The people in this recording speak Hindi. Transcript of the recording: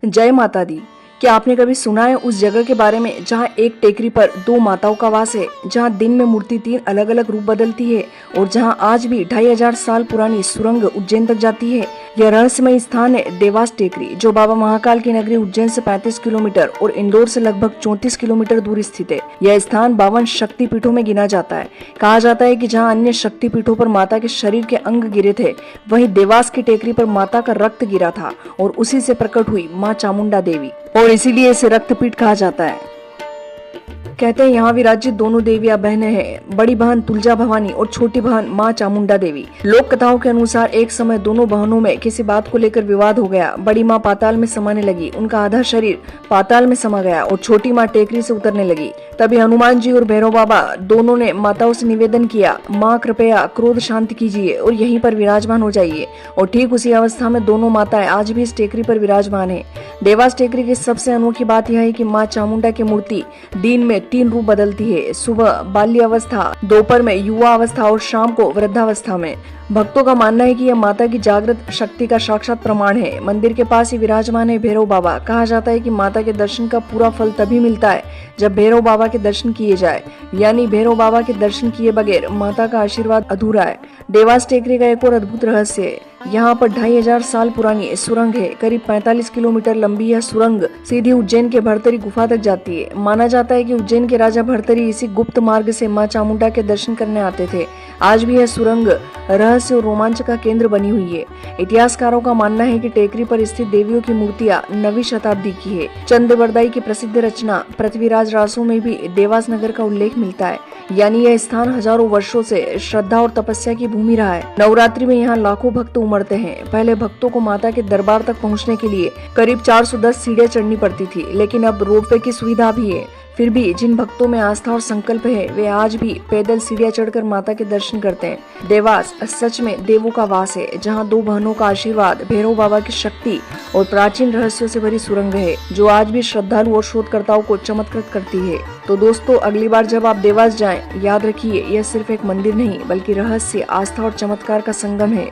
जय माता दी। क्या आपने कभी सुना है उस जगह के बारे में जहां एक टेकरी पर दो माताओं का वास है, जहां दिन में मूर्ति 3 अलग अलग रूप बदलती है और जहां आज भी 2500 साल पुरानी सुरंग उज्जैन तक जाती है। यह रहस्यमय स्थान है देवास टेकरी, जो बाबा महाकाल की नगरी उज्जैन से 35 किलोमीटर और इंदौर से लगभग 34 किलोमीटर दूर स्थित है। यह स्थान 52 शक्ति पीठों में गिना जाता है। कहा जाता है कि जहाँ अन्य शक्ति पीठों पर माता के शरीर के अंग गिरे थे, वहीं देवास की टेकरी पर माता का रक्त गिरा था और उसी से प्रकट हुई माँ चामुंडा देवी, और इसीलिए इसे रक्तपीठ कहा जाता है। कहते हैं यहाँ विराजित दोनों देवियां बहनें हैं, बड़ी बहन तुलजा भवानी और छोटी बहन माँ चामुंडा देवी। लोक कथाओं के अनुसार एक समय दोनों बहनों में किसी बात को लेकर विवाद हो गया। बड़ी माँ पाताल में समाने लगी, उनका आधा शरीर पाताल में समा गया और छोटी माँ टेकरी से उतरने लगी। तभी हनुमान जी और भैरव बाबा दोनों ने माताओं से निवेदन किया, माँ कृपया क्रोध शांत कीजिए और यहीं पर विराजमान हो जाइए। और ठीक उसी अवस्था में दोनों माताएं आज भी इस टेकरी पर विराजमान है। देवास टेकरी की सबसे अनोखी बात यह है कि माँ चामुंडा की मूर्ति दिन में 3 रूप बदलती है, सुबह बाल्य अवस्था, दोपहर में युवा अवस्था और शाम को वृद्धावस्था में। भक्तों का मानना है कि यह माता की जागृत शक्ति का साक्षात प्रमाण है। मंदिर के पास ही विराजमान है भैरव बाबा। कहा जाता है कि माता के दर्शन का पूरा फल तभी मिलता है जब भैरव बाबा के दर्शन किए जाए, यानी भैरव बाबा के दर्शन किए बगैर माता का आशीर्वाद अधूरा है। देवास टेकरी का एक और अद्भुत रहस्य है, यहाँ पर 2500 साल पुरानी सुरंग है। करीब 45 किलोमीटर लंबी यह सुरंग सीधी उज्जैन के भरतरी गुफा तक जाती है। माना जाता है कि उज्जैन के राजा भरतरी इसी गुप्त मार्ग से मां चामुंडा के दर्शन करने आते थे। आज भी यह सुरंग रहस्य और रोमांच का केंद्र बनी हुई है। इतिहासकारों का मानना है कि टेकरी पर स्थित देवियों की मूर्तियां 9वीं शताब्दी की है। चंद्रवरदाई की प्रसिद्ध रचना पृथ्वीराज रासों में भी देवास नगर का उल्लेख मिलता है, यानी यह स्थान हजारों वर्षों से श्रद्धा और तपस्या की भूमि रहा है। नवरात्रि में यहाँ लाखों भक्त उमड़ते हैं। पहले भक्तों को माता के दरबार तक पहुँचने के लिए करीब 410 सीढ़ियां चढ़नी पड़ती थी, लेकिन अब रोपवे की सुविधा भी है। फिर भी जिन भक्तों में आस्था और संकल्प है, वे आज भी पैदल सीढ़ियां चढ़कर माता के दर्शन करते हैं। देवास सच में देवों का वास है, जहां दो बहनों का आशीर्वाद, भैरव बाबा की शक्ति और प्राचीन रहस्यों से भरी सुरंग है, जो आज भी श्रद्धालु और शोधकर्ताओं को चमत्कृत करती है। तो दोस्तों, अगली बार जब आप देवास जाएं, याद रखिए यह सिर्फ एक मंदिर नहीं बल्कि रहस्य, आस्था और चमत्कार का संगम है।